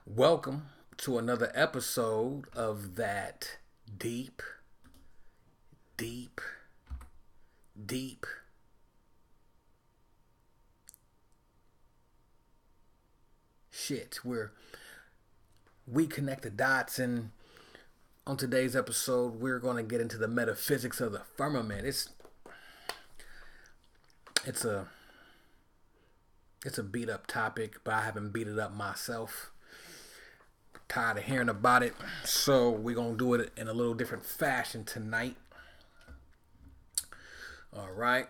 Welcome to another episode of that deep, deep, deep shit where we connect the dots. And on today's episode, we're going to get into the metaphysics of the firmament. It's a it's a beat up topic, but I haven't beat it up myself. Tired of hearing about it, so we're gonna do it in a little different fashion tonight. All right.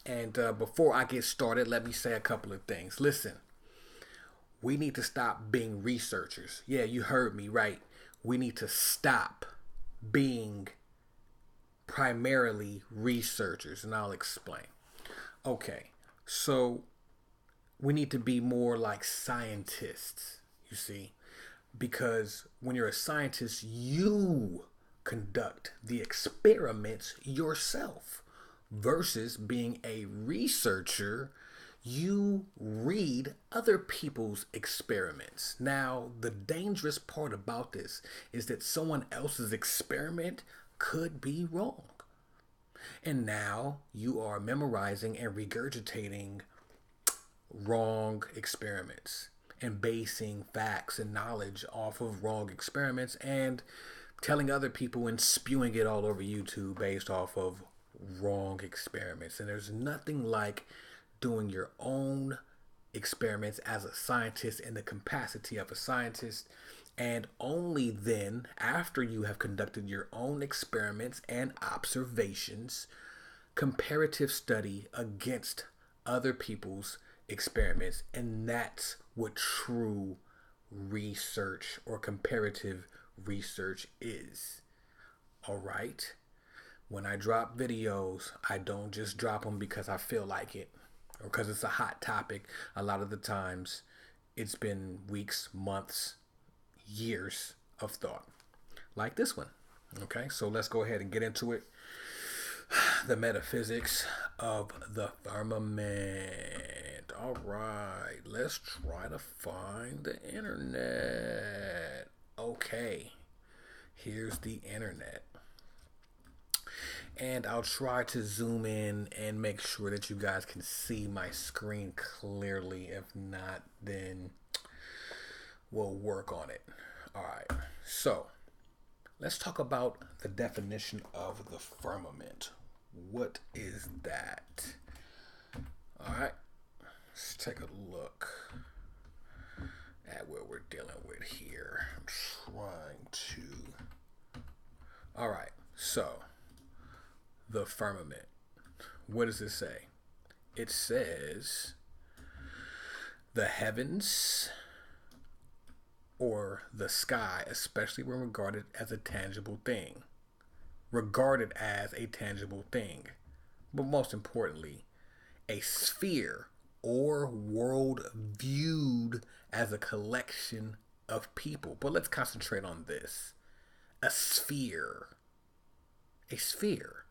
And before I get started, let me say a couple of things. Listen, we need to stop being researchers. Yeah, you heard me right. We need to stop being primarily researchers, and I'll explain. Okay, so we need to be more like scientists, you see, because when you're a scientist, you conduct the experiments yourself versus being a researcher. You read other people's experiments. Now, the dangerous part about this is that someone else's experiment could be wrong. And now you are memorizing and regurgitating wrong experiments and basing facts and knowledge off of wrong experiments and telling other people and spewing it all over YouTube based off of wrong experiments. And there's nothing like doing your own experiments as a scientist in the capacity of a scientist. And only then, after you have conducted your own experiments and observations, comparative study against other people's experiments. And that's what true research or comparative research is. All right? When I drop videos, I don't just drop them because I feel like it or because it's a hot topic. A lot of the times, it's been weeks, months, years of thought, like this one. Okay, so let's go ahead and get into it. The metaphysics of the firmament. All right, let's try to find the internet. Okay, here's the internet. And I'll try to zoom in and make sure that you guys can see my screen clearly. If not, then we'll work on it. All right, so let's talk about the definition of the firmament. What is that? All right, let's take a look at what we're dealing with here. I'm trying to. All right, so the firmament. What does it say? It says the heavens or the sky, especially when regarded as a tangible thing. Regarded as a tangible thing. But most importantly, a sphere or world viewed as a collection of people. But let's concentrate on this. A sphere. A sphere.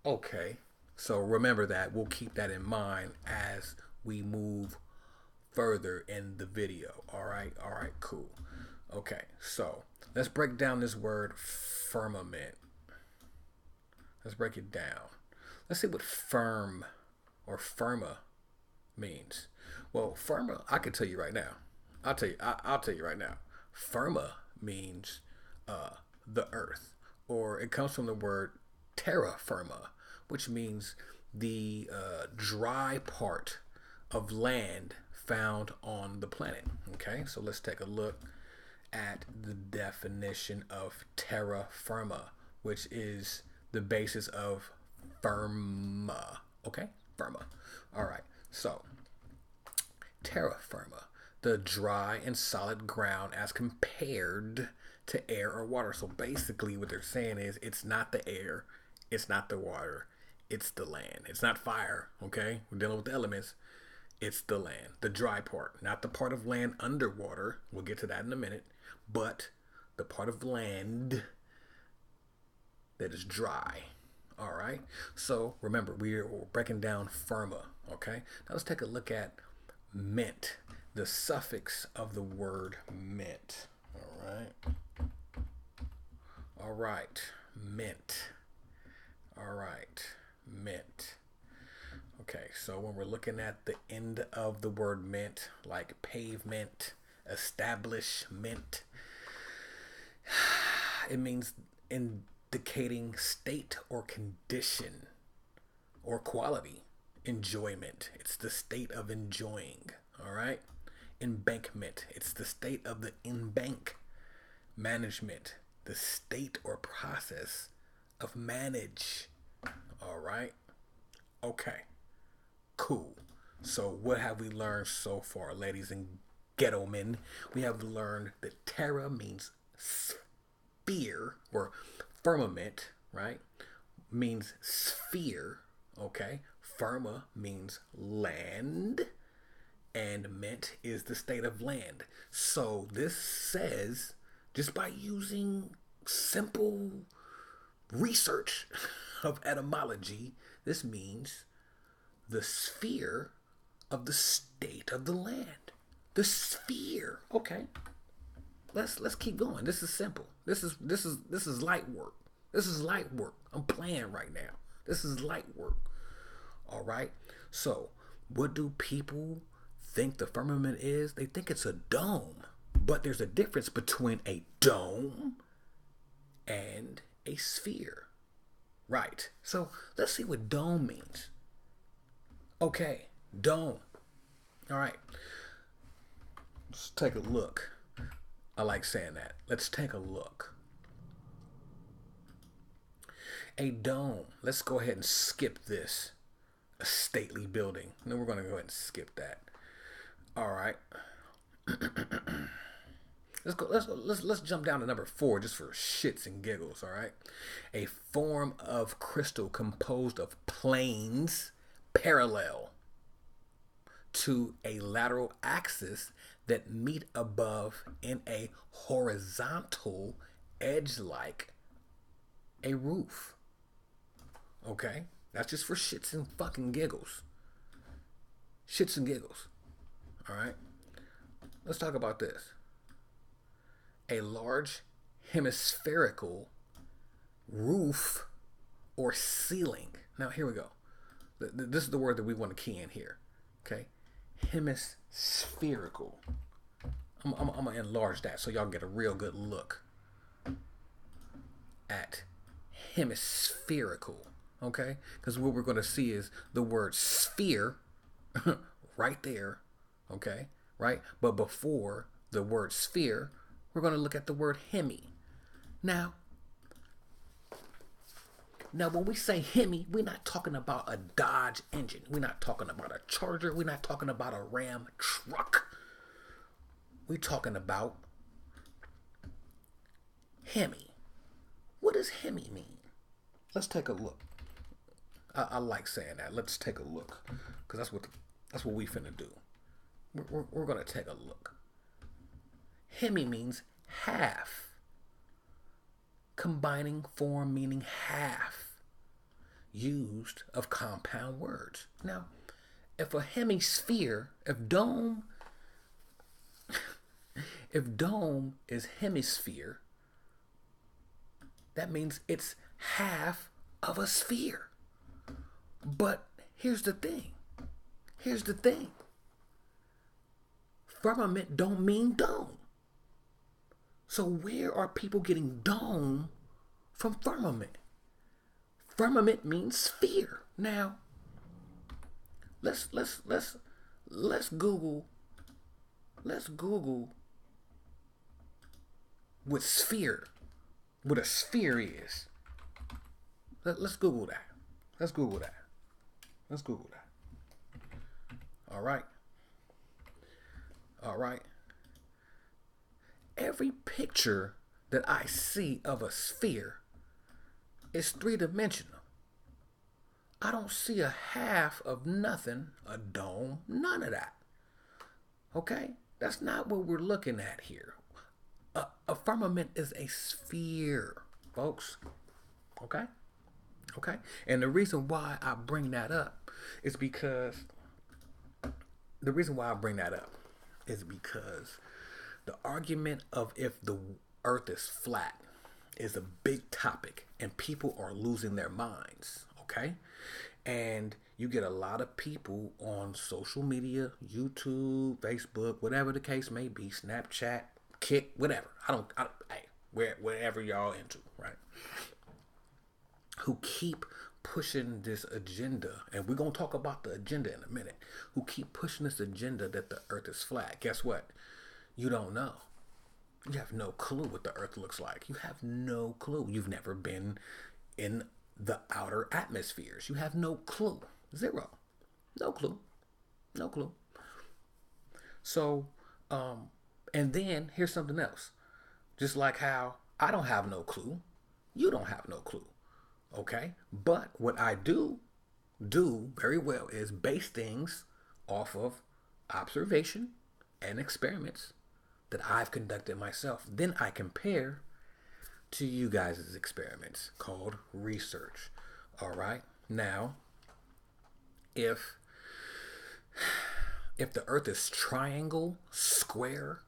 Okay. So remember that. We'll keep that in mind as we move further in the video. All right. All right. Cool. Okay. So let's break down this word firmament. Let's break it down. Let's see what firm or firma means. Well, firma, I can tell you right now. I'll tell you right now. Firma means the earth, or it comes from the word terra firma, which means the dry part of land found on the planet. Okay, so let's take a look at the definition of terra firma, which is the basis of firma. Okay, firma. All right, so terra firma, the dry and solid ground as compared to air or water. So basically, what they're saying is it's not the air, it's not the water, it's the land. It's not fire. Okay, we're dealing with the elements. It's the land, the dry part, not the part of land underwater. We'll get to that in a minute, but the part of land that is dry. All right. So remember, we're breaking down firma. Okay. Now let's take a look at mint, the suffix of the word mint. All right. All right. Mint. All right. Mint. Okay, so when we're looking at the end of the word mint, like pavement, establishment, it means indicating state or condition or quality, enjoyment. It's the state of enjoying, all right? Embankment, it's the state of the in-bank. Management, the state or process of manage, all right? Okay, cool. So what have we learned so far, ladies and ghetto men? We have learned that terra means sphere or firmament, right? Means sphere, okay? Firma means land, and ment is the state of land. So this says, just by using simple research of etymology, this means the sphere of the state of the land. The sphere. Okay. Let's keep going. This is simple. This is light work. This is light work. I'm playing right now. This is light work. All right. So, what do people think the firmament is? They think it's a dome. But there's a difference between a dome and a sphere. Right. So, let's see what dome means. Okay. Dome. All right. Let's take a look. I like saying that. Let's take a look. A dome. Let's go ahead and skip this. A stately building. No, we're going to go ahead and skip that. All right. Let's jump down to number 4 just for shits and giggles. All right. A form of crystal composed of planes parallel to a lateral axis that meet above in a horizontal edge like a roof. Okay? That's just for shits and fucking giggles. Shits and giggles. Alright? Let's talk about this. A large hemispherical roof or ceiling. Now, here we go. This is the word that we want to key in here. Okay? Hemispherical. I'm going to enlarge that so y'all get a real good look at hemispherical. Okay? Because what we're going to see is the word sphere right there. Okay? Right? But before the word sphere, we're going to look at the word hemi. Now, when we say Hemi, we're not talking about a Dodge engine. We're not talking about a Charger. We're not talking about a Ram truck. We're talking about Hemi. What does Hemi mean? Let's take a look. I like saying that. Let's take a look, because that's what we finna do. We're gonna take a look. Hemi means half. Combining form meaning half. Used of compound words. Now, if a hemisphere, if dome is hemisphere, that means it's half of a sphere. But here's the thing. Firmament don't mean dome. So where are people getting dome from firmament? Firmament means sphere. Now, let's Google what a sphere is. Let's Google that. All right. Every picture that I see of a sphere is 3-dimensional. I don't see a half of nothing, a dome, none of that. Okay? That's not what we're looking at here. A firmament is a sphere, folks. Okay? And the reason why I bring that up is because the reason why I bring that up is because the argument of if the earth is flat is a big topic and people are losing their minds, okay? And you get a lot of people on social media, YouTube, Facebook, whatever the case may be, Snapchat, Kick, whatever. Hey, wherever y'all into, right? Who keep pushing this agenda, and we're going to talk about the agenda in a minute, who keep pushing this agenda that the earth is flat. Guess what? You don't know. You have no clue what the earth looks like. You have no clue. You've never been in the outer atmospheres. You have no clue. Zero. No clue. No clue. So, and then here's something else. Just like how I don't have no clue, you don't have no clue. Okay? But what I do very well is base things off of observation and experiments that I've conducted myself. Then I compare to you guys' experiments called research. All right? Now, if the earth is triangle, square,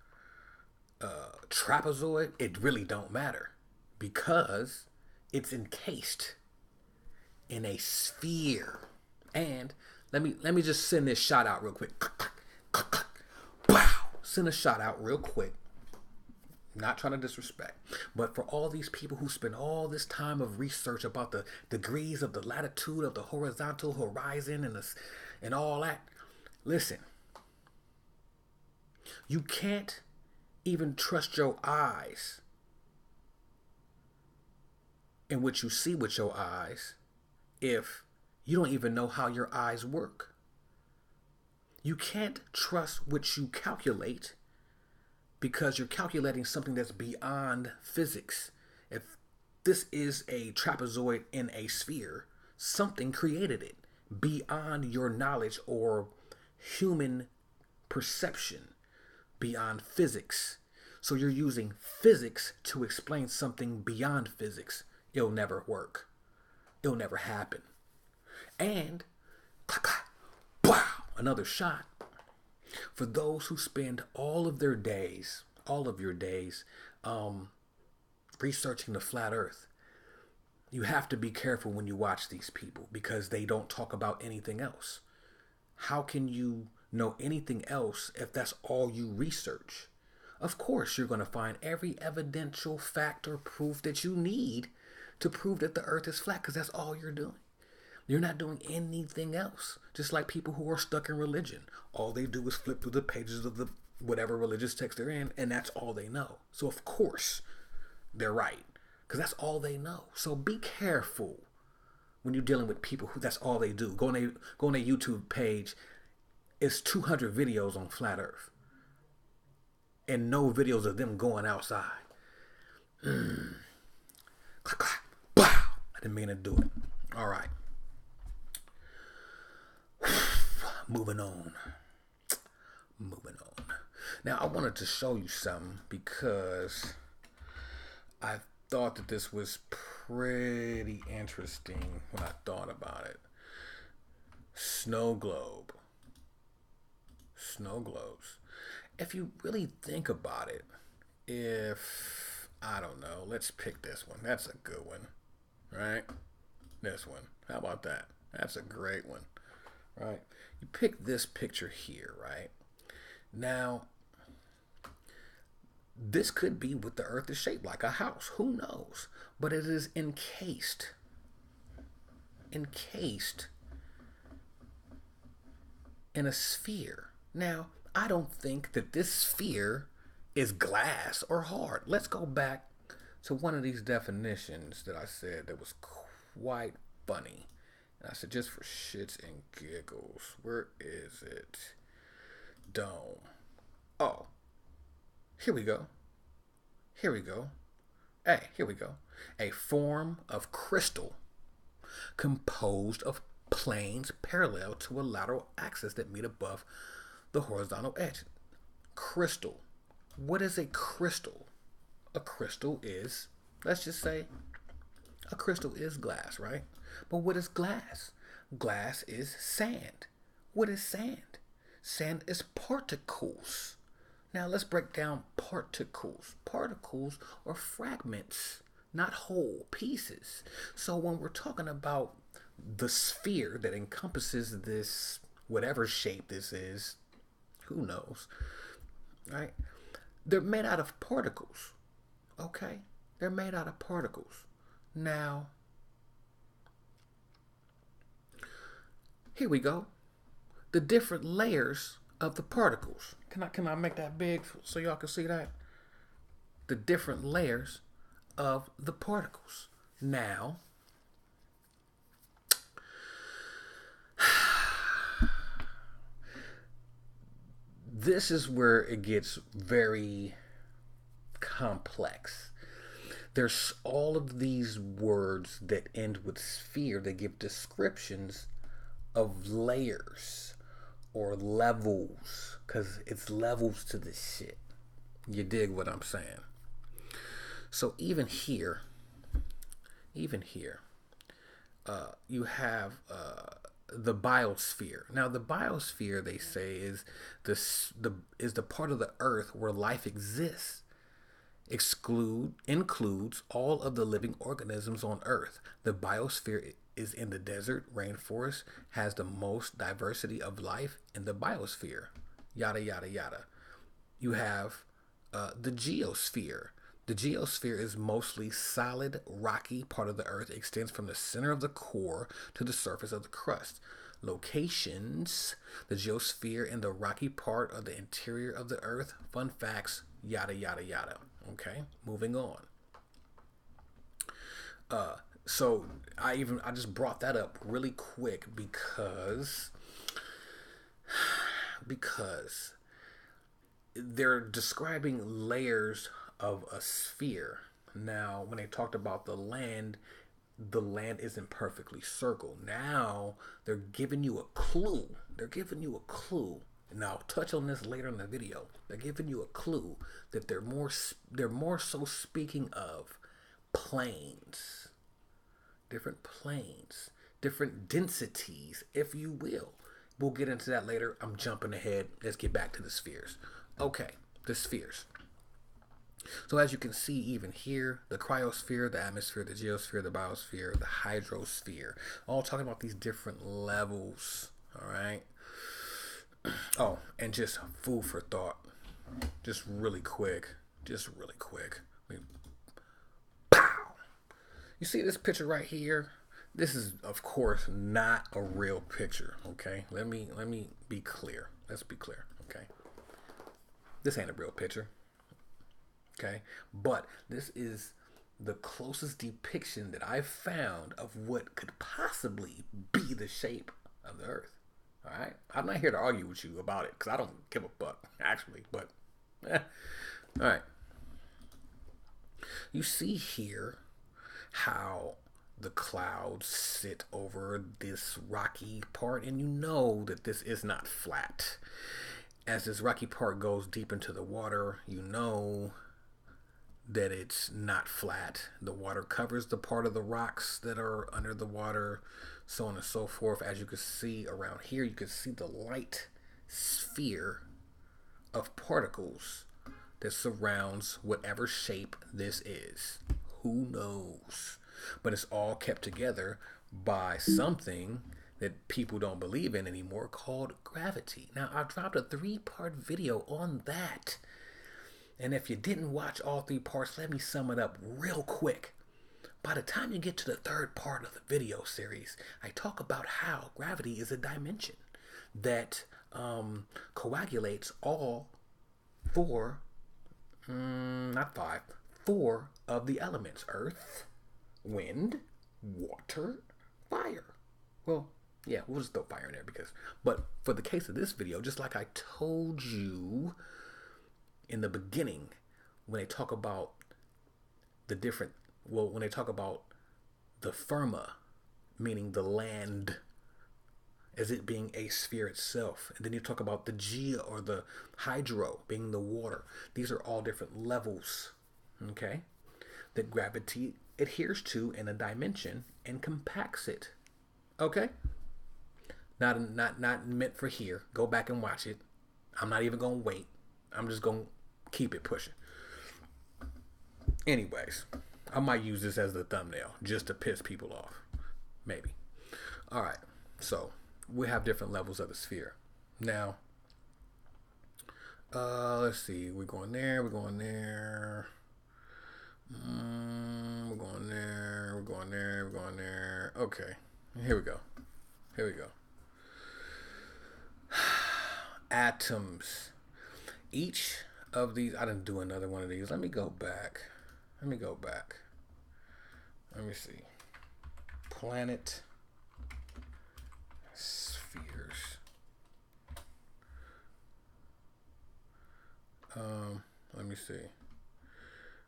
trapezoid, it really don't matter because it's encased in a sphere. And let me just send this shot out real quick. Wow! Send a shot out real quick. Not trying to disrespect, but for all these people who spend all this time of research about the degrees of the latitude of the horizontal horizon and all that, listen, you can't even trust your eyes in what you see with your eyes if you don't even know how your eyes work. You can't trust what you calculate because you're calculating something that's beyond physics. If this is a trapezoid in a sphere, something created it beyond your knowledge or human perception, beyond physics. So you're using physics to explain something beyond physics. It'll never work. It'll never happen. And wow, another shot. For those who spend all of your days, researching the flat earth, you have to be careful when you watch these people because they don't talk about anything else. How can you know anything else if that's all you research? Of course, you're going to find every evidential fact or proof that you need to prove that the earth is flat because that's all you're doing. You're not doing anything else. Just like people who are stuck in religion. All they do is flip through the pages of the whatever religious text they're in, and that's all they know. So of course, they're right. Because that's all they know. So be careful when you're dealing with people who that's all they do. Go on their YouTube page. It's 200 videos on flat earth. And no videos of them going outside. Clack, clack, bow. I didn't mean to do it. All right. Moving on. Now, I wanted to show you something because I thought that this was pretty interesting when I thought about it. Snow globes. If you really think about it, I don't know, let's pick this one. That's a good one, right? This one. How about that? That's a great one, right? You pick this picture here, right? Now, this could be what the earth is shaped like, a house. Who knows? But it is encased in a sphere. Now, I don't think that this sphere is glass or hard. Let's go back to one of these definitions that I said that was quite funny. And I said, just for shits and giggles, where is it? Dome. Oh, here we go. Hey, here we go. A form of crystal composed of planes parallel to a lateral axis that meet above the horizontal edge. Crystal. What is a crystal? A crystal is, let's just say, a crystal is glass, right? But what is glass? Glass is sand. What is sand? Sand is particles. Now let's break down particles. Particles are fragments, not whole pieces. So when we're talking about the sphere that encompasses this, whatever shape this is, who knows, right? They're made out of particles, okay? They're made out of particles. Now, here we go. The different layers of the particles. Can I make that big so y'all can see that? The different layers of the particles. Now, this is where it gets very complex. There's all of these words that end with sphere that give descriptions of layers or levels, because it's levels to this shit. You dig what I'm saying? So even here, you have the biosphere. Now the biosphere, they say, is the part of the earth where life exists. Includes all of the living organisms on earth. The biosphere is in the desert, rainforest, has the most diversity of life in the biosphere. Yada yada yada. You have the geosphere. The geosphere is mostly solid, rocky part of the earth, extends from the center of the core to the surface of the crust. Locations: the geosphere in the rocky part of the interior of the earth. Fun facts, yada yada yada. Okay, moving on. So I just brought that up really quick because they're describing layers of a sphere. Now, when they talked about the land isn't perfectly circled. Now they're giving you a clue. And I'll touch on this later in the video. They're giving you a clue that they're more so speaking of planes, different densities, if you will. We'll get into that later. I'm jumping ahead. Let's get back to the spheres. Okay, the spheres. So as you can see, even here, the cryosphere, the atmosphere, the geosphere, the biosphere, the hydrosphere, all talking about these different levels. All right. Oh, and just food for thought. Just really quick. Pow! You see this picture right here? This is, of course, not a real picture. Okay, let me be clear. Let's be clear. Okay, this ain't a real picture. Okay, but this is the closest depiction that I've found of what could possibly be the shape of the Earth. All right, I'm not here to argue with you about it because I don't give a fuck, actually. But all right, you see here how the clouds sit over this rocky part, and you know that this is not flat. As this rocky part goes deep into the water, you know that it's not flat. The water covers the part of the rocks that are under the water, so on and so forth. As you can see around here, you can see the light sphere of particles that surrounds whatever shape this is. Who knows? But it's all kept together by something that people don't believe in anymore called gravity. Now, I dropped a 3-part video on that. And if you didn't watch all 3 parts, let me sum it up real quick. By the time you get to the 3rd part of the video series, I talk about how gravity is a dimension that coagulates all 4 of the elements: earth, wind, water, fire. Well, yeah, we'll just throw fire in there but for the case of this video, just like I told you in the beginning, when they talk about when they talk about the firma, meaning the land, as it being a sphere itself, and then you talk about the geo or the hydro being the water. These are all different levels, okay, that gravity adheres to in a dimension and compacts it. Okay? Not meant for here. Go back and watch it. I'm not even gonna wait. I'm just gonna keep it pushing. Anyways, I might use this as the thumbnail just to piss people off. Maybe. All right. So we have different levels of the sphere. Now, let's see. We're going there. We're going there. We're going there. We're going there. We're going there. Okay. Here we go. Here we go. Atoms. Each of these. I didn't do another one of these. Let me go back. Let me go back. Let me see. Planet spheres. Let me see.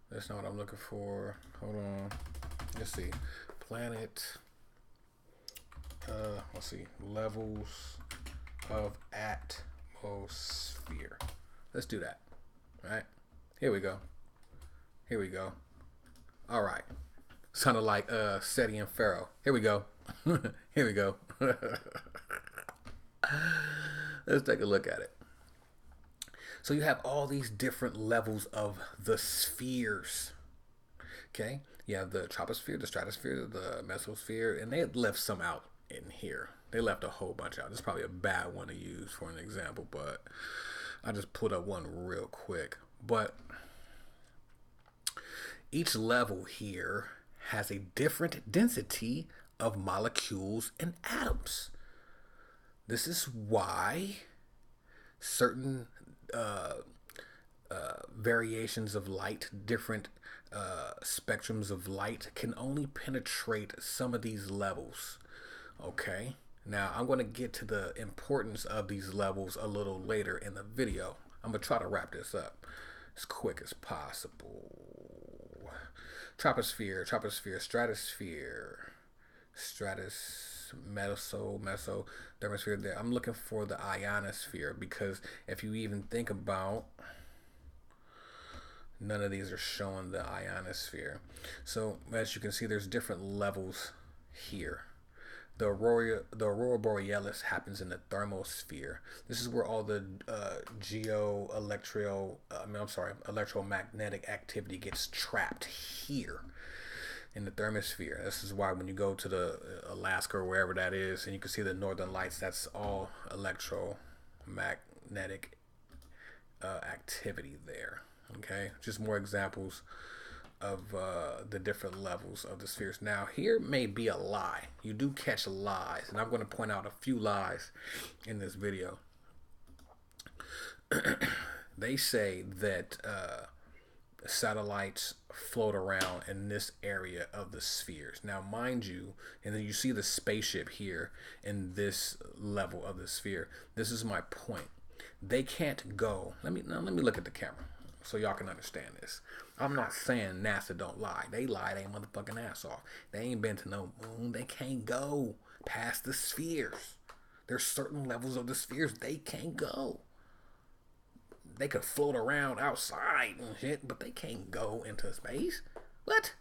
That's not what I'm looking for. Hold on. Let's see. Planet. Let's see. Levels of atmosphere. Let's do that. All right. Here we go. Here we go. All right. Sounded like Seti and Pharaoh. Here we go. Here we go. Let's take a look at it. So you have all these different levels of the spheres. Okay? You have the troposphere, the stratosphere, the mesosphere, and they left some out in here. They left a whole bunch out. This is probably a bad one to use for an example, but I just put up one real quick. But each level here has a different density of molecules and atoms. This is why certain variations of light, different spectrums of light can only penetrate some of these levels. Okay, now I'm going to get to the importance of these levels a little later in the video. I'm going to try to wrap this up as quick as possible. Troposphere, stratosphere, meso, thermosphere. There, I'm looking for the ionosphere, because if you even think about, none of these are showing the ionosphere. So as you can see, there's different levels here. The aurora borealis happens in the thermosphere. This is where all the electromagnetic activity gets trapped here in the thermosphere. This is why when you go to the Alaska or wherever that is, and you can see the northern lights, that's all electromagnetic activity there. Okay, just more examples of the different levels of the spheres. Now, here may be a lie. You do catch lies, and I'm going to point out a few lies in this video. They say that satellites float around in this area of the spheres. Now, mind you, and then you see the spaceship here in this level of the sphere. This is my point. They can't go. Let me look at the camera so y'all can understand this. I'm not saying NASA don't lie. They lie their motherfucking ass off. They ain't been to no moon. They can't go past the spheres. There's certain levels of the spheres they can't go. They could float around outside and shit, but they can't go into space. What?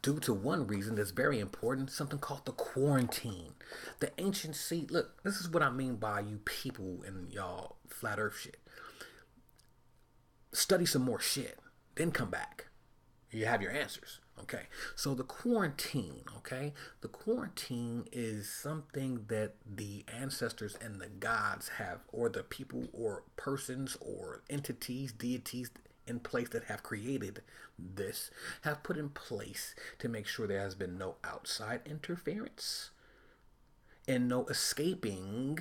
Due to one reason that's very important, something called the quarantine. The ancient sea, look, this is what I mean by you people and y'all flat earth shit. Study some more shit, then come back. You have your answers. Okay, so the quarantine, okay? The quarantine is something that the ancestors and the gods have, or the people or persons or entities, deities in place that have created this, have put in place to make sure there has been no outside interference and no escaping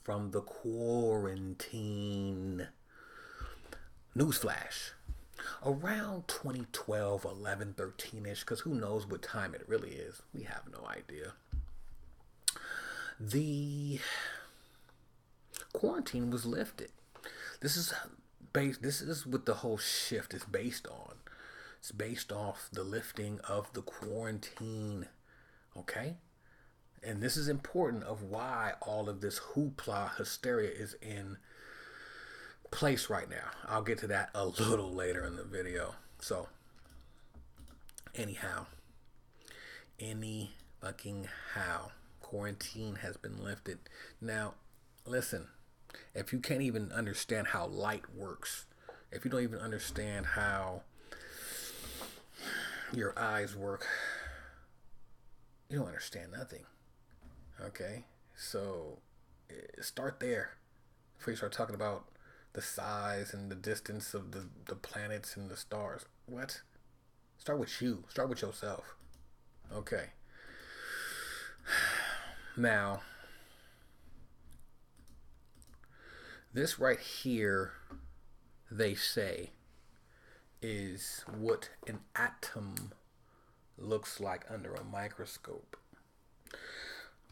from the quarantine. Newsflash. Around 2012, 11, 13-ish, because who knows what time it really is. We have no idea. The quarantine was lifted. This is what the whole shift is based on. It's based off the lifting of the quarantine. Okay? And this is important of why all of this hoopla, hysteria is in place right now. I'll get to that a little later in the video. So, anyhow, any fucking how. Quarantine has been lifted. Now, listen, if you can't even understand how light works, if you don't even understand how your eyes work, you don't understand nothing. Okay? So, start there before you start talking about the size and the distance of the planets and the stars. What? Start with you. Start with yourself. Okay. Now, this right here, they say, is what an atom looks like under a microscope.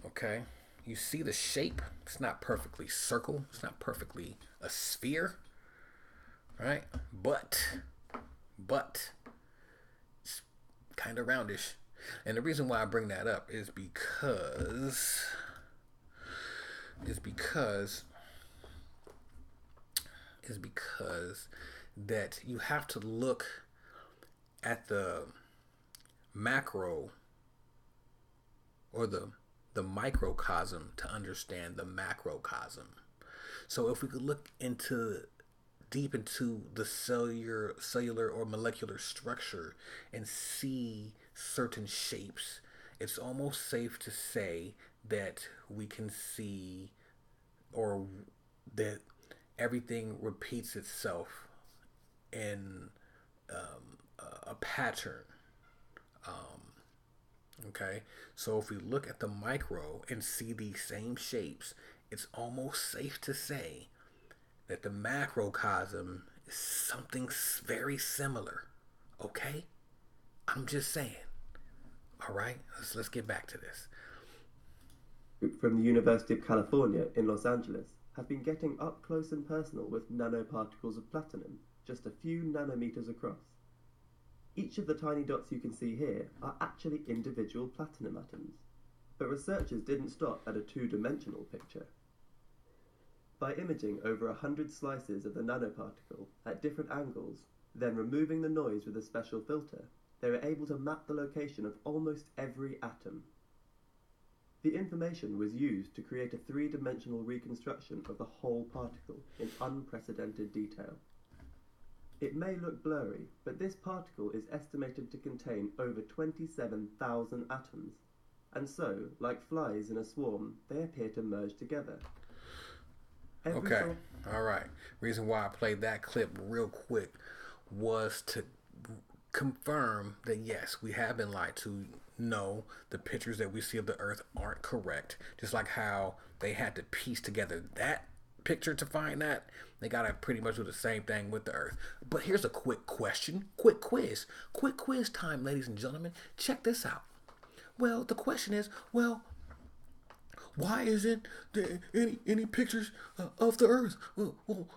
Okay? You see the shape? It's not perfectly circle. It's not perfectly a sphere. Right? But it's kind of roundish. And the reason why I bring that up is because that you have to look at the macro or the microcosm to understand the macrocosm. So if we could look deep into the cellular or molecular structure and see certain shapes, it's almost safe to say that we can see, or that everything repeats itself in a pattern. Okay, so if we look at the micro and see these same shapes, it's almost safe to say that the macrocosm is something very similar. Okay, I'm just saying. All right, let's get back to this. From the University of California in Los Angeles have been getting up close and personal with nanoparticles of platinum, just a few nanometers across. Each of the tiny dots you can see here are actually individual platinum atoms, but researchers didn't stop at a two-dimensional picture. By imaging over 100 slices of the nanoparticle at different angles, then removing the noise with a special filter, they were able to map the location of almost every atom. The information was used to create a three-dimensional reconstruction of the whole particle in unprecedented detail. It may look blurry, but this particle is estimated to contain over 27,000 atoms, and so, like flies in a swarm, they appear to merge together. Okay, all right. Reason why I played that clip real quick was to confirm that yes, we have been lied to. No, the pictures that we see of the Earth aren't correct. Just like how they had to piece together that picture to find that, they gotta pretty much do the same thing with the Earth. But here's a quick question, quick quiz time, ladies and gentlemen. Check this out. Well, the question is, why isn't there any pictures of the Earth? Well,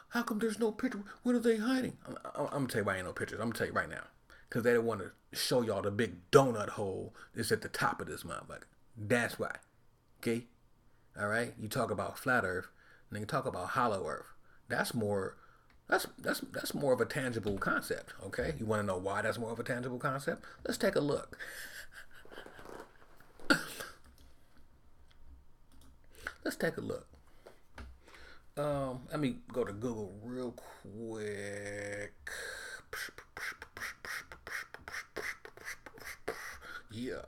how come there's no picture? What are they hiding? I'm gonna tell you why ain't no pictures. I'm gonna tell you right now. Because they don't want to show y'all the big donut hole that's at the top of this motherfucker. That's why. Okay? Alright? You talk about flat Earth, and then you talk about hollow Earth. That's more of a tangible concept. Okay? You want to know why that's more of a tangible concept? Let's take a look. Let's take a look. Let me go to Google real quick. Yeah.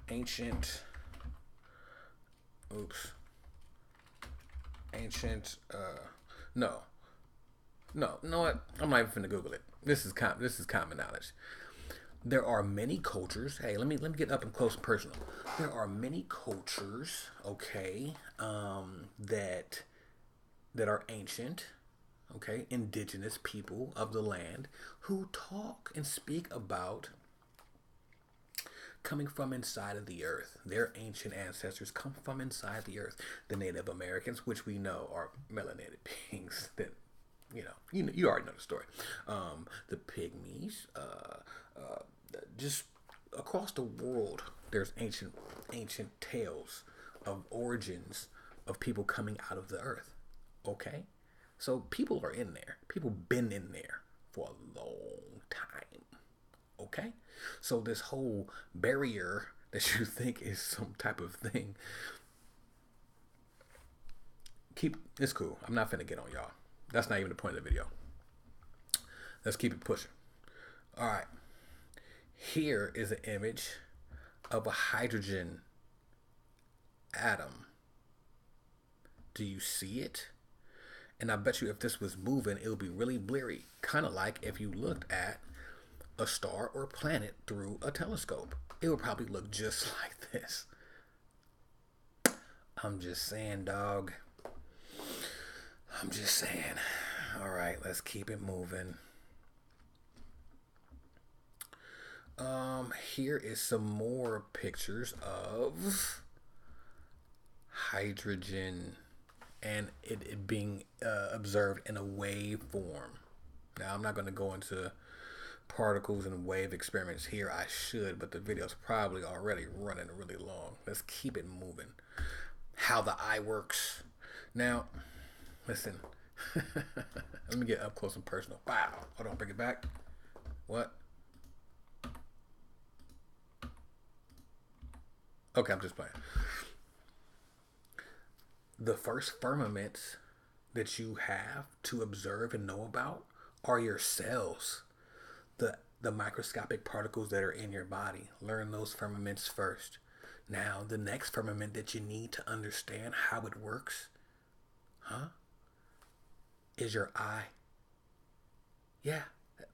Ancient. No. You know what? I'm not even finna Google it. This is common knowledge. There are many cultures. Hey, let me get up and close and personal. There are many cultures, okay, that are ancient, okay, indigenous people of the land who talk and speak about coming from inside of the earth. Their ancient ancestors come from inside the earth. The Native Americans, which we know are melanated beings, that you already know the story. The pygmies, just across the world, there's ancient tales of origins of people coming out of the earth. Okay, so people are in there. People been in there for a long time. Okay, so this whole barrier that you think is some type of thing. It's cool. I'm not finna get on y'all. That's not even the point of the video. Let's keep it pushing. All right. Here is an image of a hydrogen atom. Do you see it? And I bet you if this was moving, it would be really blurry. Kind of like if you looked at a star or planet through a telescope. It would probably look just like this. I'm just saying, dog. I'm just saying. All right, let's keep it moving. Here is some more pictures of hydrogen and it being observed in a wave form. Now, I'm not going to go into particles and wave experiments here. I should, but the video's probably already running really long. Let's keep it moving. How the eye works. Now, listen. Let me get up close and personal. Wow. Hold on, bring it back. What? Okay, I'm just playing. The first firmaments that you have to observe and know about are your cells. The microscopic particles that are in your body. Learn those firmaments first. Now, the next firmament that you need to understand how it works, is your eye. Yeah,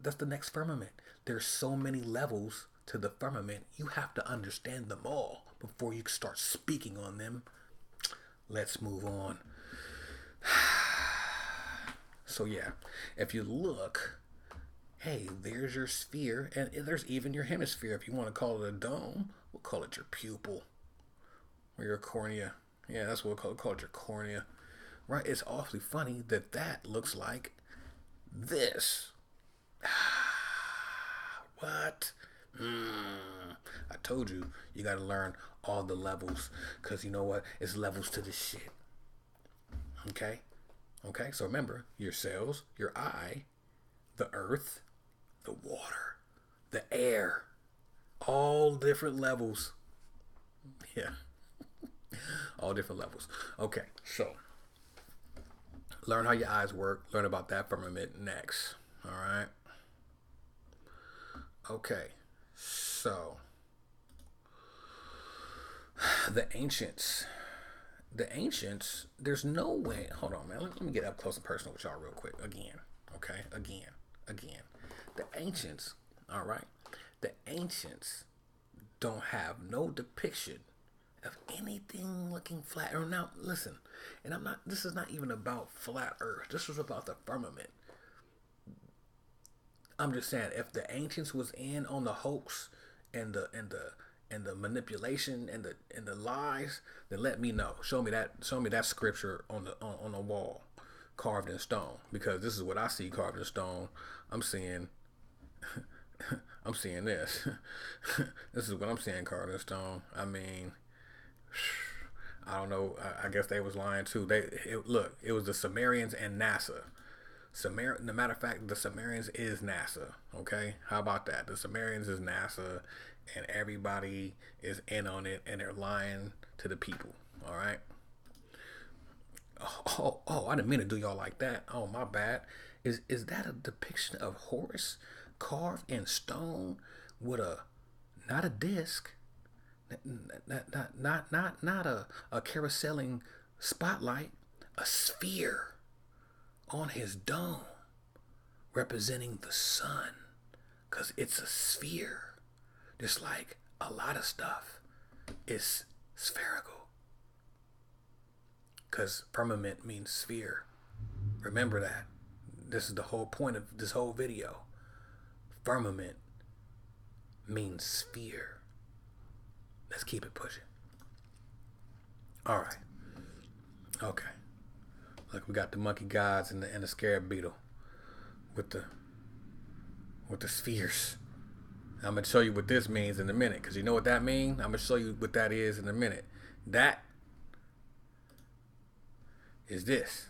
that's the next firmament. There's so many levels to the firmament. You have to understand them all before you start speaking on them. Let's move on. So yeah, if you look, hey, there's your sphere, and there's even your hemisphere. If you want to call it a dome, we'll call it your pupil or your cornea. Yeah, that's what we'll call it, your cornea. Right? It's awfully funny that looks like this. What? I told you, you got to learn all the levels, because you know what? It's levels to this shit. Okay? Okay, so remember, your cells, your eye, the earth, the water, the air, all different levels. Yeah. All different levels. Okay, so learn how your eyes work. Learn about that firmament next. All right? Okay, so the ancients, there's no way. Hold on, man. Let me get up close and personal with y'all real quick. Again. Okay? Again. The ancients, all right? The ancients don't have no depiction of anything looking flat. Or now, listen, and this is not even about flat earth. This is about the firmament. I'm just saying, if the ancients was in on the hoax and the manipulation and the lies, then let me know. Show me that scripture on the wall, carved in stone. Because this is what I see carved in stone. I'm seeing this. This is what I'm seeing carved in stone. I mean, I don't know. I guess they was lying too. It was the Sumerians and NASA. No matter of fact, the Sumerians is NASA. Okay, how about that? The Sumerians is NASA, and everybody is in on it, and they're lying to the people. All right. Oh! I didn't mean to do y'all like that. Oh, my bad. Is that a depiction of Horus carved in stone with not a disc, not a carouseling spotlight, a sphere on his dome representing the sun, because it's a sphere, just like a lot of stuff is spherical, because firmament means sphere. Remember that. This is the whole point of this whole video. Firmament means sphere. Let's keep it pushing. All right. Okay. Look, we got the monkey gods and the scarab beetle with the spheres. I'm gonna show you what this means in a minute, because you know what that means. I'm gonna show you what that is in a minute. That is this.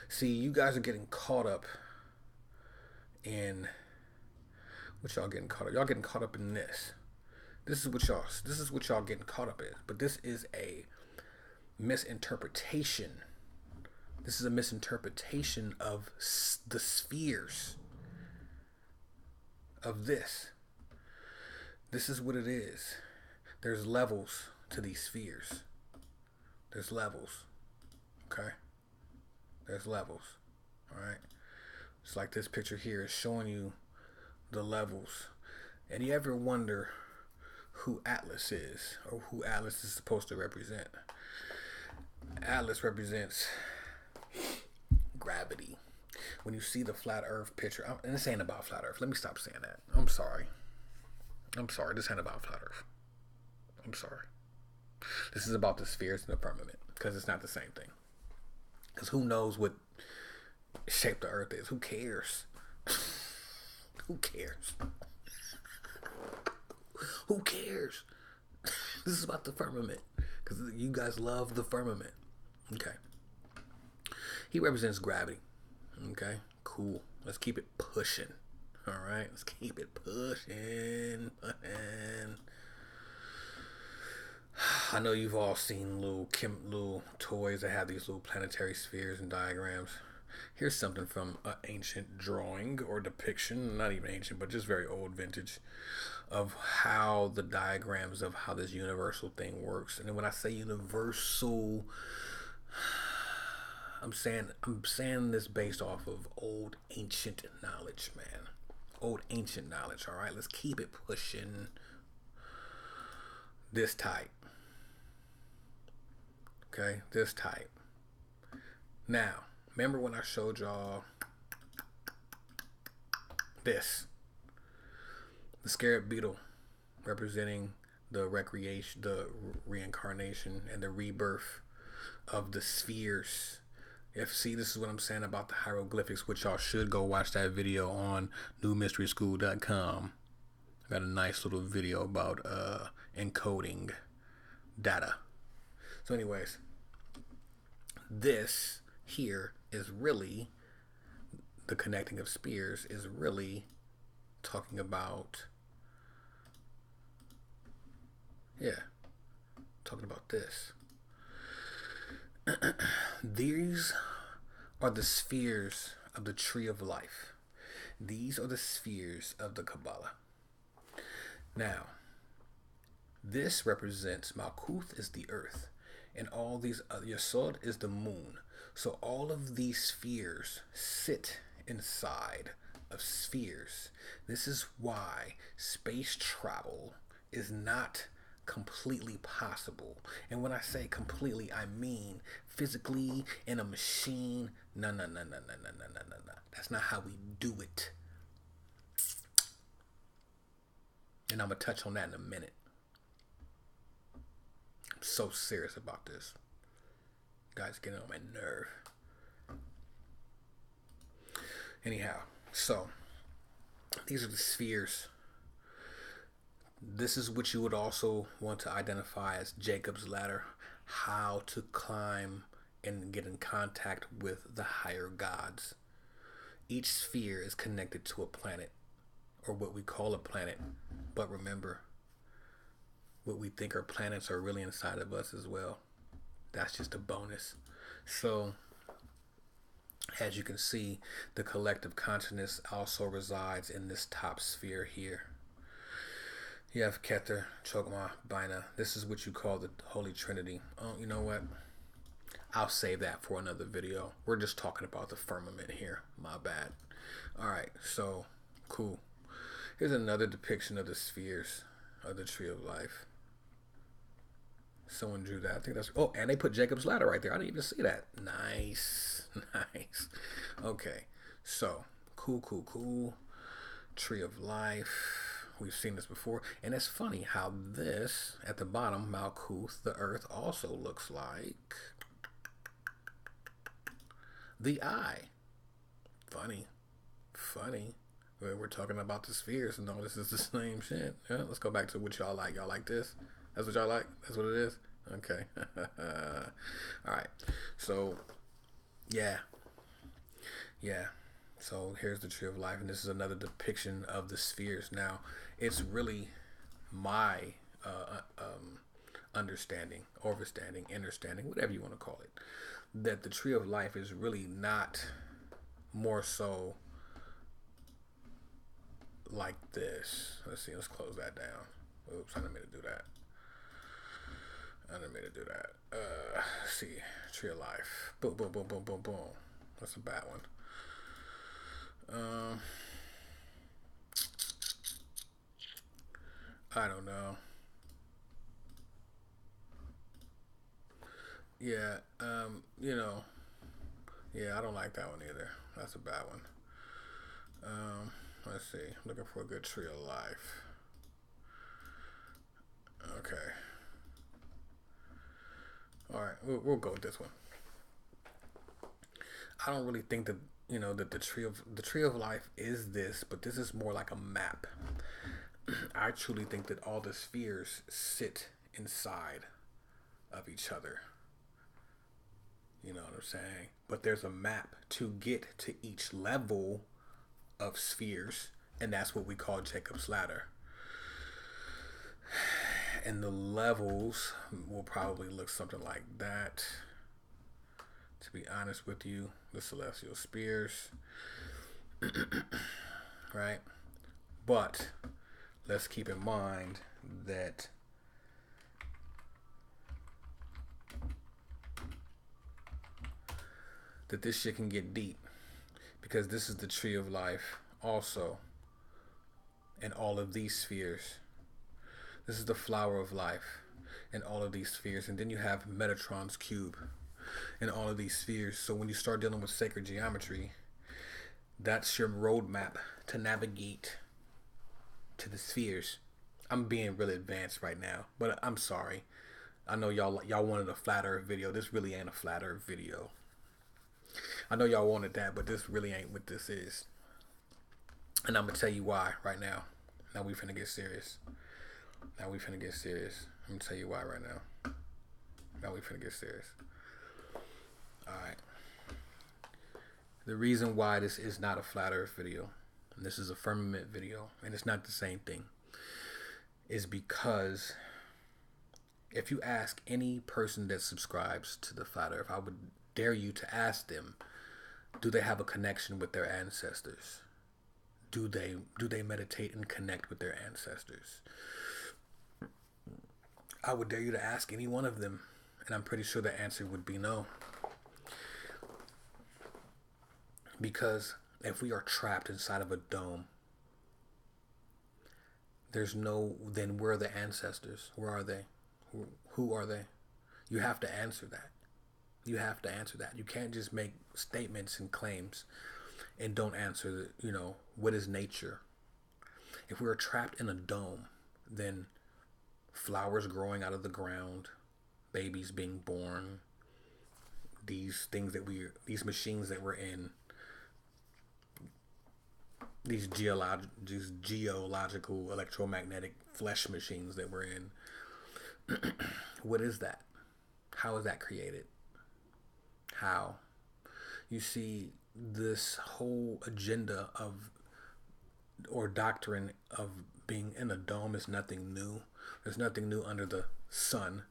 See, you guys are getting caught up in what y'all getting caught up. Y'all getting caught up in this. This is what y'all getting caught up in. But this is a misinterpretation. This is a misinterpretation of the spheres of this. This is what it is. There's levels to these spheres. There's levels. Okay? There's levels. Alright? It's like this picture here is showing you the levels. And you ever wonder who Atlas is, or who Atlas is supposed to represent? Atlas represents gravity. When you see the flat earth picture, and this ain't about flat earth. Let me stop saying that. I'm sorry. This ain't about flat earth. I'm sorry. This is about the spheres and the firmament, because it's not the same thing. Because who knows what shape the earth is? Who cares? Who cares? Who cares? This is about the firmament, because you guys love the firmament. Okay. He represents gravity. Okay. Cool. Let's keep it pushing. All right. Let's keep it pushing. I know you've all seen little toys that have these little planetary spheres and diagrams. Here's something from an ancient drawing or depiction, not even ancient, but just very old vintage, of how the diagrams of how this universal thing works. And then when I say universal, I'm saying this based off of old ancient knowledge, man. Old ancient knowledge, all right? Let's keep it pushing. This type. Okay, this type. Now, remember when I showed y'all this? The scarab beetle representing the reincarnation and the rebirth of the spheres. See, this is what I'm saying about the hieroglyphics, which y'all should go watch that video on newmysteryschool.com. I got a nice little video about encoding data. So anyways, this here is really, the connecting of spheres is really talking about, talking about this. These are the spheres of the tree of life. These are the spheres of the Kabbalah. Now, this represents Malkuth is the earth, and all these Yesod is the moon. So all of these spheres sit inside of spheres. This is why space travel is not completely possible. And when I say completely, I mean physically in a machine. No. That's not how we do it. And I'm going to touch on that in a minute. I'm so serious about this. Guys, getting on my nerve. Anyhow, so these are the spheres. This is what you would also want to identify as Jacob's ladder. How to climb and get in contact with the higher gods. Each sphere is connected to a planet, or what we call a planet. But remember, what we think are planets are really inside of us as well. That's just a bonus. So, as you can see, the collective consciousness also resides in this top sphere here. You have Keter, Chokmah, Bina. This is what you call the Holy Trinity. Oh, you know what? I'll save that for another video. We're just talking about the firmament here. My bad. Alright, so, cool. Here's another depiction of the spheres of the Tree of Life. Someone drew that. I think that's... Oh, and they put Jacob's ladder right there. I didn't even see that. Nice. Nice. Okay. So, cool. Tree of Life. We've seen this before. And it's funny how this, at the bottom, Malkuth, the earth, also looks like the eye. Funny. We're talking about the spheres. No, this is the same shit. Yeah, let's go back to what y'all like. Y'all like this? That's what y'all like? That's what it is? Okay. Alright. So, yeah. So, here's the Tree of Life. And this is another depiction of the spheres. Now, it's really my understanding, overstanding, understanding, whatever you want to call it, that the tree of life is really not more so like this. Let's see, let's close that down. Oops, I didn't mean to do that. Let's see, tree of life. Boom, boom, boom, boom, boom, boom. That's a bad one. I don't know. Yeah, yeah, I don't like that one either. That's a bad one. Let's see. Looking for a good tree of life. Okay. All right, we'll go with this one. I don't really think that that the tree of life is this, but this is more like a map. I truly think that all the spheres sit inside of each other. You know what I'm saying? But there's a map to get to each level of spheres, and that's what we call Jacob's ladder. And the levels will probably look something like that. To be honest with you, the celestial spheres, right? But let's keep in mind that this shit can get deep, because this is the tree of life also, and all of these spheres. This is the flower of life and all of these spheres. And then you have Metatron's cube and all of these spheres. So when you start dealing with sacred geometry, that's your roadmap to navigate to the spheres. I'm being really advanced right now, but I'm sorry. I know y'all wanted a flat earth video. This really ain't a flat earth video. I know y'all wanted that, but this really ain't what this is. And I'm gonna tell you why right now. Now we finna get serious. I'm gonna tell you why right now. Now we finna get serious. Alright. The reason why this is not a flat earth video, and this is a firmament video, and it's not the same thing, is because if you ask any person that subscribes to the flat earth, I would dare you to ask them, do they have a connection with their ancestors? Do they meditate and connect with their ancestors? I would dare you to ask any one of them, and I'm pretty sure the answer would be no. Because if we are trapped inside of a dome, then where are the ancestors? Where are they? Who are they? You have to answer that. You have to answer that. You can't just make statements and claims and don't answer, what is nature? If we are trapped in a dome, then flowers growing out of the ground, babies being born, these machines that we're in, these geological electromagnetic flesh machines that we're in, what is that? How is that created? How? You see, this whole agenda or doctrine of being in a dome is nothing new. There's nothing new under the sun.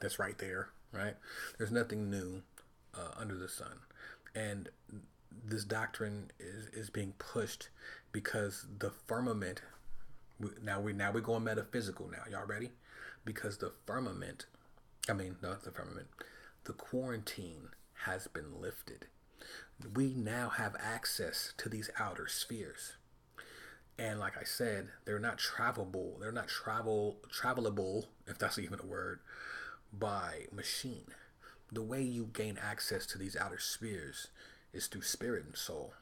That's right there, right? There's nothing new under the sun. And this doctrine is being pushed because the firmament, now we're going metaphysical now. Y'all ready? Because the firmament, not the firmament, the quarantine has been lifted. We now have access to these outer spheres. And like I said, they're not travelable. They're not travelable, if that's even a word, by machine. The way you gain access to these outer spheres is through spirit and soul.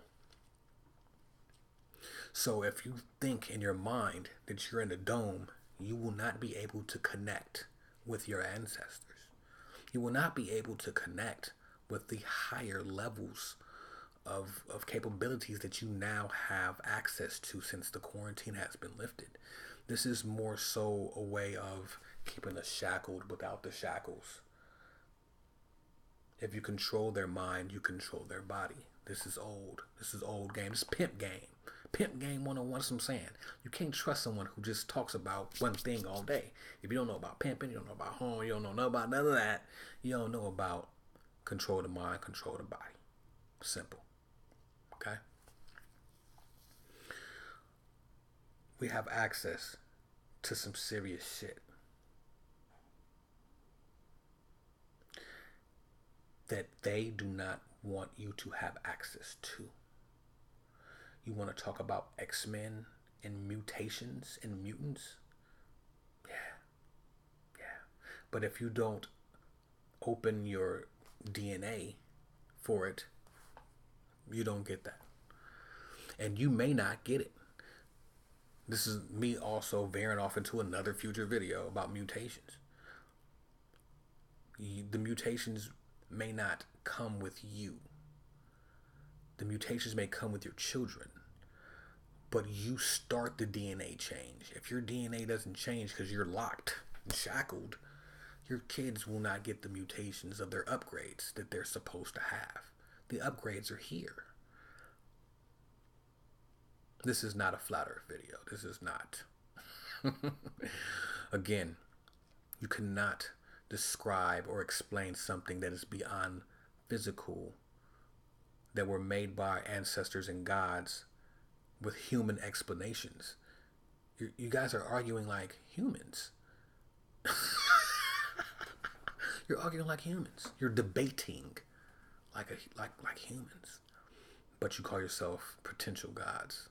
So if you think in your mind that you're in a dome, you will not be able to connect with your ancestors. You will not be able to connect with the higher levels of capabilities that you now have access to since the quarantine has been lifted. This is more so a way of keeping us shackled without the shackles. If you control their mind, you control their body. This is old. This is old game. It's pimp game. Pimp game 101. That's what I'm saying. You can't trust someone who just talks about one thing all day. If you don't know about pimping, you don't know about home, you don't know about none of that, you don't know about control the mind, control the body. Simple. Okay? We have access to some serious shit that they do not want you to have access to. You want to talk about X-Men and mutations and mutants? Yeah. But if you don't open your DNA for it, you don't get that. And you may not get it. This is me also veering off into another future video about mutations. The mutations may not come with you. The mutations may come with your children. But you start the DNA change. If your DNA doesn't change because you're locked and shackled, your kids will not get the mutations of their upgrades that they're supposed to have. The upgrades are here. This is not a flat earth video. This is not. Again, you cannot describe or explain something that is beyond physical, that were made by ancestors and gods, with human explanations. You guys are arguing like humans. You're arguing like humans. You're debating like humans. But you call yourself potential gods.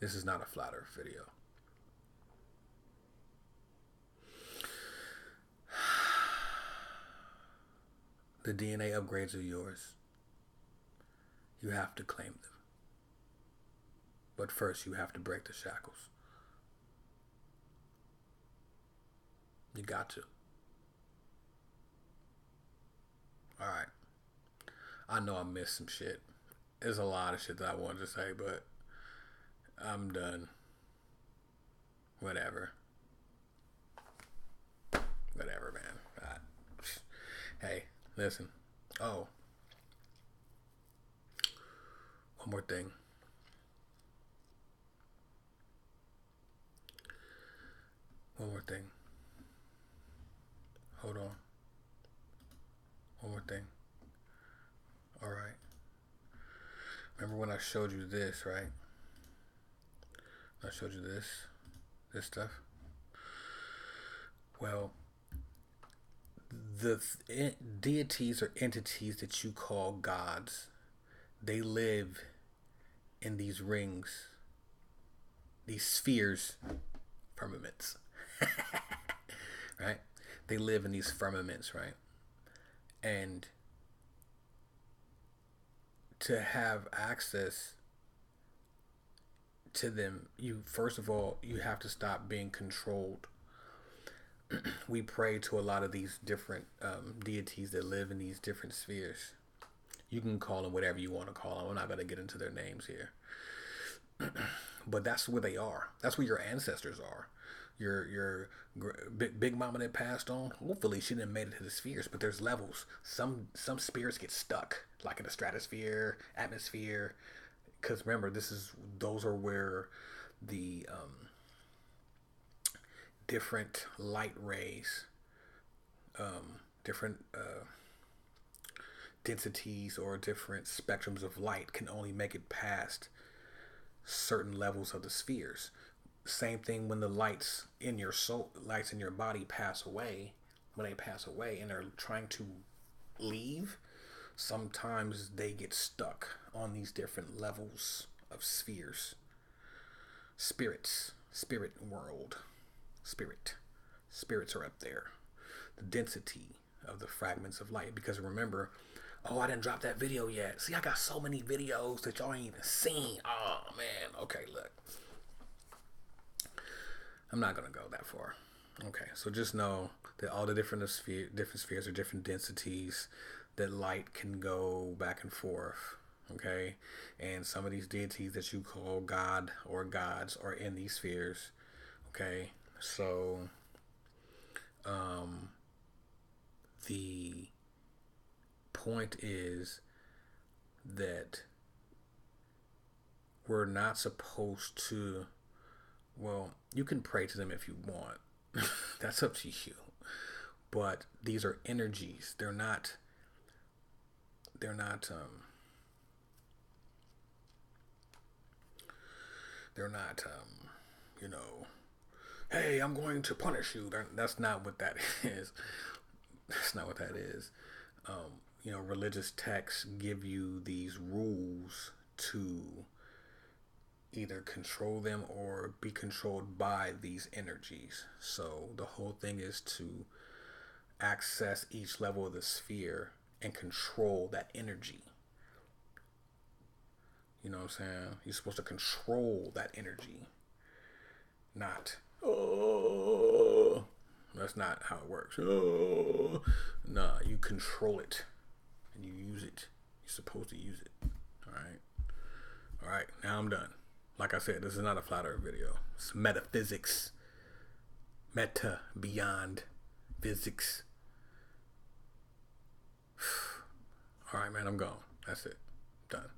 This is not a flat earth video. The DNA upgrades are yours. You have to claim them. But first, you have to break the shackles. You got to. Alright. I know I missed some shit. There's a lot of shit that I wanted to say, but I'm done. Whatever. Whatever, man. Hey, listen. Oh. One more thing. One more thing. Hold on. One more thing. Alright. Remember when I showed you this, right? I showed you this stuff. Well, the deities or entities that you call gods, they live in these rings, these spheres, firmaments. Right? They live in these firmaments, right? And to have access to them, you first of all, you have to stop being controlled. We pray to a lot of these different deities that live in these different spheres. You can call them whatever you want to call them. I'm not going to get into their names here. But that's where they are. That's where your ancestors are. Your big mama that passed on, hopefully she didn't made it to the spheres, but there's levels. Some spheres get stuck, like in the stratosphere, atmosphere, because remember, those are where the different light rays, different densities or different spectrums of light can only make it past certain levels of the spheres. Same thing when the lights in your soul, lights in your body pass away. When they pass away and they're trying to leave, sometimes they get stuck on these different levels of spheres. Spirits, spirit world, spirits are up there. The density of the fragments of light. Because remember, oh, I didn't drop that video yet. See, I got so many videos that y'all ain't even seen. Oh man. Okay, look. I'm not going to go that far. Okay, so just know that all the different spheres are different densities, that light can go back and forth. Okay, and some of these deities that you call God or gods are in these spheres. Okay, so the point is that we're not supposed to. Well, you can pray to them if you want. That's up to you. But these are energies. They're not. They're not. They're not. You know. Hey, I'm going to punish you. That's not what that is. That's not what that is. Religious texts give you these rules to either control them or be controlled by these energies. So the whole thing is to access each level of the sphere and control that energy. You know what I'm saying? You're supposed to control that energy, not, oh, that's not how it works. Oh, nah, you control it and you use it. You're supposed to use it. All right, now I'm done. Like I said, this is not a flat earth video. It's metaphysics. Meta, beyond physics. All right, man, I'm gone. That's it. Done.